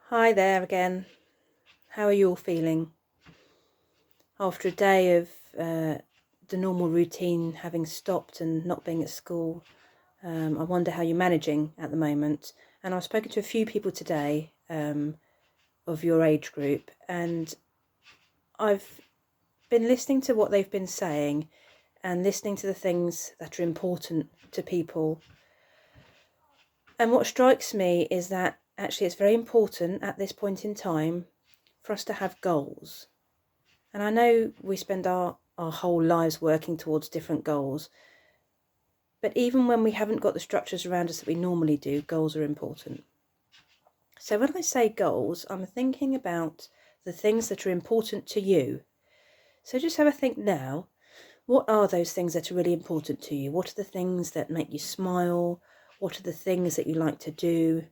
Hi there again. How are you all feeling? After a day of the normal routine having stopped and not being at school, I wonder how you're managing at the moment. And I've spoken to a few people today of your age group, and I've been listening to what they've been saying and listening to the things that are important to people. And what strikes me is that actually it's very important at this point in time for us to have goals. And I know we spend our whole lives working towards different goals, but even when we haven't got the structures around us that we normally do, goals are important. So when I say goals, I'm thinking about the things that are important to you. So just have a think now. What are those things that are really important to you? What are the things that make you smile? What are the things that you like to do?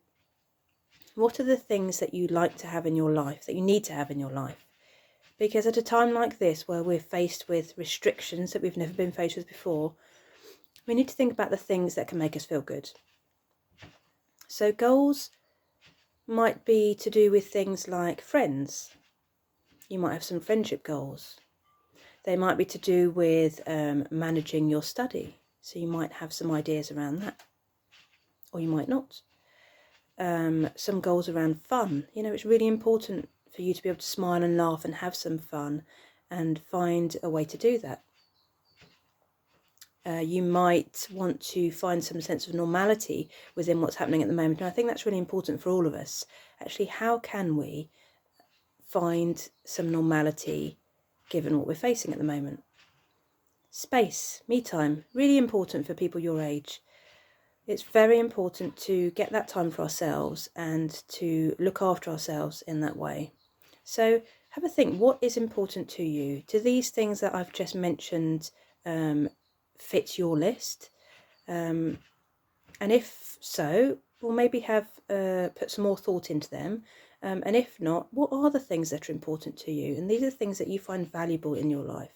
What are the things that you like to have in your life, that you need to have in your life? Because at a time like this, where we're faced with restrictions that we've never been faced with before, we need to think about the things that can make us feel good. So goals might be to do with things like friends. You might have some friendship goals. They might be to do with managing your study. So you might have some ideas around that, or you might not. Some goals around fun. It's really important for you to be able to smile and laugh and have some fun and find a way to do that. You might want to find some sense of normality within what's happening at the moment. And I think that's really important for all of us. Actually, how can we find some normality given what we're facing at the moment? Space, me time, really important for people your age. It's very important to get that time for ourselves and to look after ourselves in that way. So have a think, what is important to you? Do these things that I've just mentioned fit your list? And if so, we'll maybe have put some more thought into them. And if not, what are the things that are important to you? And these are the things that you find valuable in your life.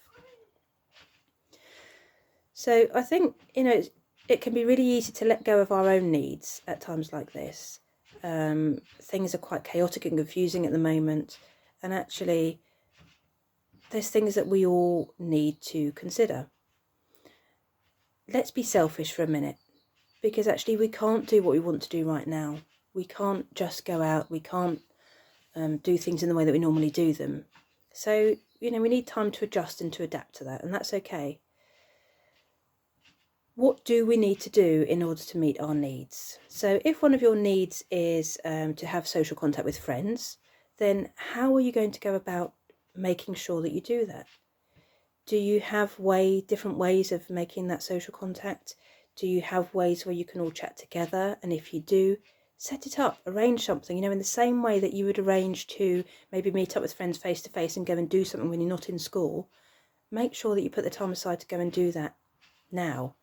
So I think, it can be really easy to let go of our own needs at times like this. Things are quite chaotic and confusing at the moment. And actually, there's things that we all need to consider. Let's be selfish for a minute, because actually we can't do what we want to do right now. We can't just go out. We can't do things in the way that we normally do them. So, we need time to adjust and to adapt to that, and that's okay. What do we need to do in order to meet our needs? So if one of your needs is to have social contact with friends, then how are you going to go about making sure that you do that? Do you have different ways of making that social contact? Do you have ways where you can all chat together? And if you do, set it up, arrange something, in the same way that you would arrange to maybe meet up with friends face to face and go and do something when you're not in school. Make sure that you put the time aside to go and do that now.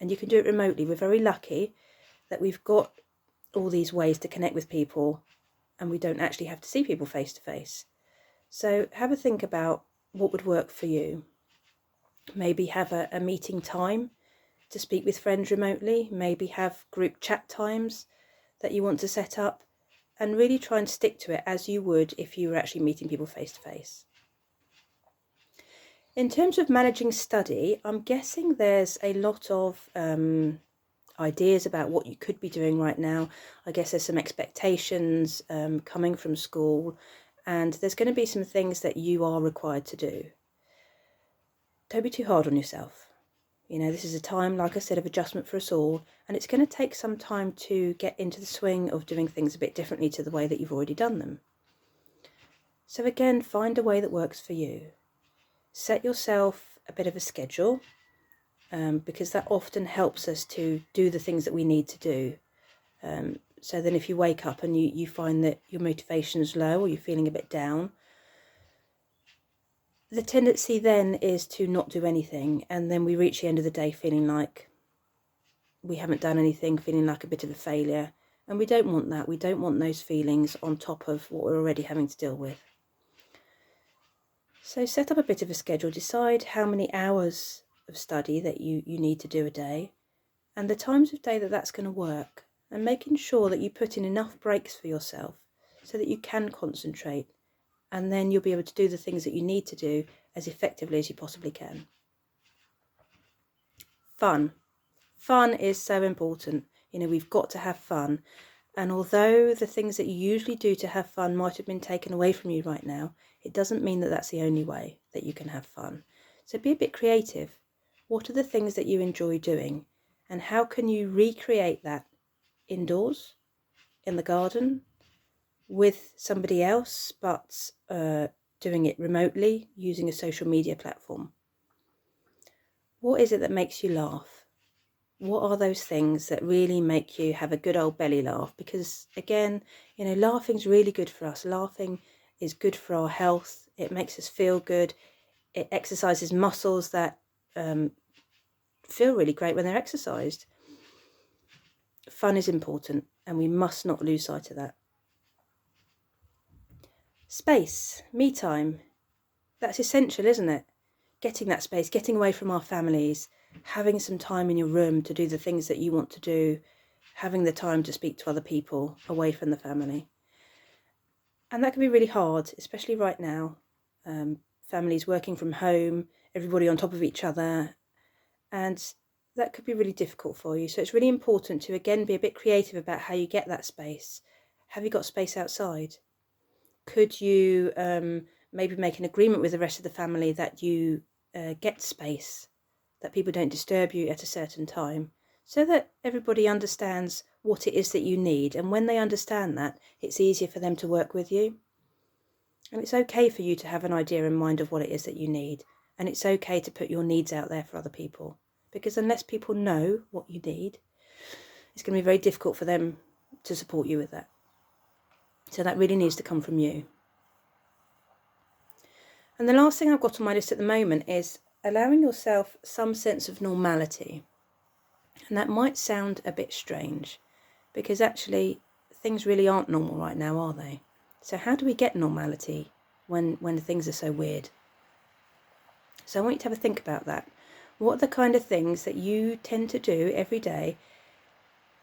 And you can do it remotely. We're very lucky that we've got all these ways to connect with people and we don't actually have to see people face to face. So have a think about what would work for you. Maybe have a meeting time to speak with friends remotely. Maybe have group chat times that you want to set up, and really try and stick to it as you would if you were actually meeting people face to face. In terms of managing study, I'm guessing there's a lot of ideas about what you could be doing right now. I guess there's some expectations coming from school, and there's going to be some things that you are required to do. Don't be too hard on yourself. This is a time, like I said, of adjustment for us all, and it's going to take some time to get into the swing of doing things a bit differently to the way that you've already done them. So again, find a way that works for you. Set yourself a bit of a schedule, because that often helps us to do the things that we need to do. So then if you wake up and you find that your motivation is low or you're feeling a bit down, the tendency then is to not do anything, and then we reach the end of the day feeling like we haven't done anything, feeling like a bit of a failure. And we don't want that. We don't want those feelings on top of what we're already having to deal with. So set up a bit of a schedule. Decide how many hours of study that you need to do a day, and the times of day that that's going to work, and making sure that you put in enough breaks for yourself so that you can concentrate, and then you'll be able to do the things that you need to do as effectively as you possibly can. Fun. Fun is so important. We've got to have fun. And although the things that you usually do to have fun might have been taken away from you right now, it doesn't mean that that's the only way that you can have fun. So be a bit creative. What are the things that you enjoy doing? And how can you recreate that indoors, in the garden, with somebody else, but doing it remotely using a social media platform? What is it that makes you laugh? What are those things that really make you have a good old belly laugh? Because again, laughing's really good for us. Laughing is good for our health. It makes us feel good. It exercises muscles that feel really great when they're exercised. Fun is important, and we must not lose sight of that. Space, me time, that's essential, isn't it? Getting that space, getting away from our families, having some time in your room to do the things that you want to do, having the time to speak to other people away from the family. And that can be really hard, especially right now. Families working from home, everybody on top of each other, and that could be really difficult for you. So it's really important to, again, be a bit creative about how you get that space. Have you got space outside? Could you maybe make an agreement with the rest of the family that you get space, that people don't disturb you at a certain time, so that everybody understands what it is that you need? And when they understand that, it's easier for them to work with you. And it's okay for you to have an idea in mind of what it is that you need. And it's okay to put your needs out there for other people. Because unless people know what you need, it's going to be very difficult for them to support you with that. So that really needs to come from you. And the last thing I've got on my list at the moment is allowing yourself some sense of normality. And that might sound a bit strange, because actually things really aren't normal right now, are they? So how do we get normality when things are so weird? So I want you to have a think about that. What are the kind of things that you tend to do every day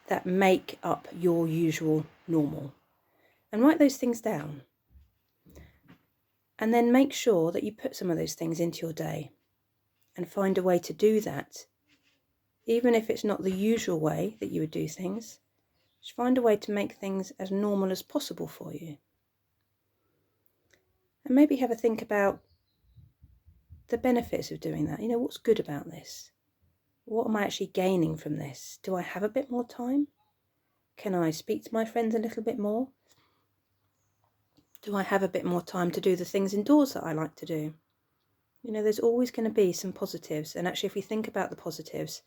that make up your usual normal? And write those things down. And then make sure that you put some of those things into your day and find a way to do that. Even if it's not the usual way that you would do things, just find a way to make things as normal as possible for you. And maybe have a think about the benefits of doing that. What's good about this? What am I actually gaining from this? Do I have a bit more time? Can I speak to my friends a little bit more? Do I have a bit more time to do the things indoors that I like to do? There's always going to be some positives. And actually, if we think about the positives,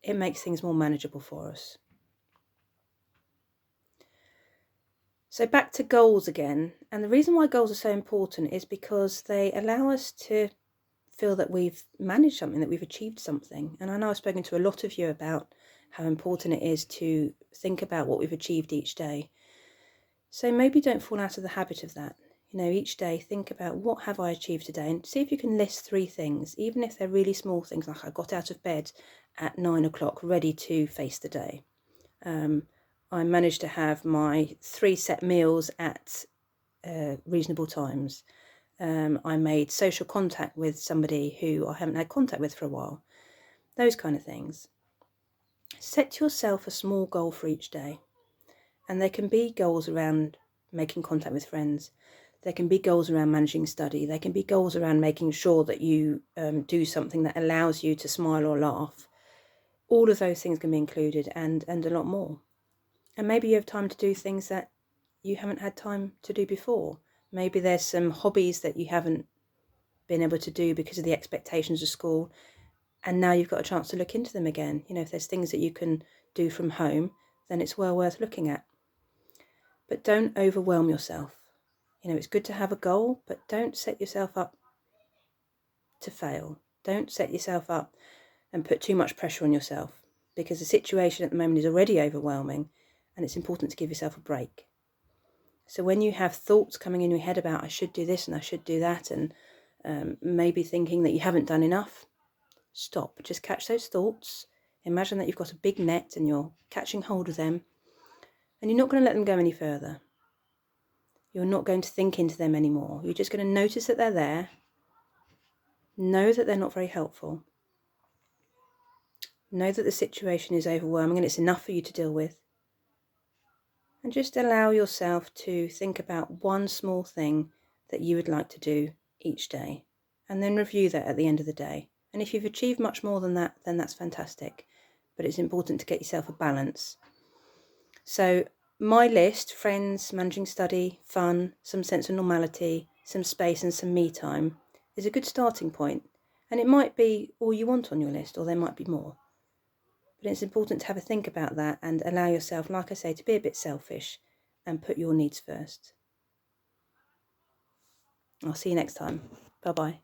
it makes things more manageable for us. So back to goals again. And the reason why goals are so important is because they allow us to feel that we've managed something, that we've achieved something. And I know I've spoken to a lot of you about how important it is to think about what we've achieved each day. So maybe don't fall out of the habit of that. Each day think about, what have I achieved today? And see if you can list 3 things, even if they're really small things, like I got out of bed at 9 o'clock ready to face the day. I managed to have my 3 set meals at reasonable times. I made social contact with somebody who I haven't had contact with for a while. Those kind of things. Set yourself a small goal for each day. And there can be goals around making contact with friends. There can be goals around managing study. There can be goals around making sure that you do something that allows you to smile or laugh. All of those things can be included, and a lot more. And maybe you have time to do things that you haven't had time to do before. Maybe there's some hobbies that you haven't been able to do because of the expectations of school, and now you've got a chance to look into them again. If there's things that you can do from home, then it's well worth looking at. But don't overwhelm yourself. It's good to have a goal, but don't set yourself up to fail. Don't set yourself up and put too much pressure on yourself, because the situation at the moment is already overwhelming, and it's important to give yourself a break. So when you have thoughts coming in your head about, I should do this and I should do that, and maybe thinking that you haven't done enough, stop. Just catch those thoughts. Imagine that you've got a big net and you're catching hold of them, and you're not going to let them go any further. You're not going to think into them anymore. You're just going to notice that they're there. Know that they're not very helpful. Know that the situation is overwhelming and it's enough for you to deal with. And just allow yourself to think about one small thing that you would like to do each day. And then review that at the end of the day. And if you've achieved much more than that, then that's fantastic. But it's important to get yourself a balance. So my list: friends, managing study, fun, some sense of normality, some space and some me time, is a good starting point. And it might be all you want on your list, or there might be more. But it's important to have a think about that and allow yourself, like I say, to be a bit selfish and put your needs first. I'll see you next time. Bye-bye.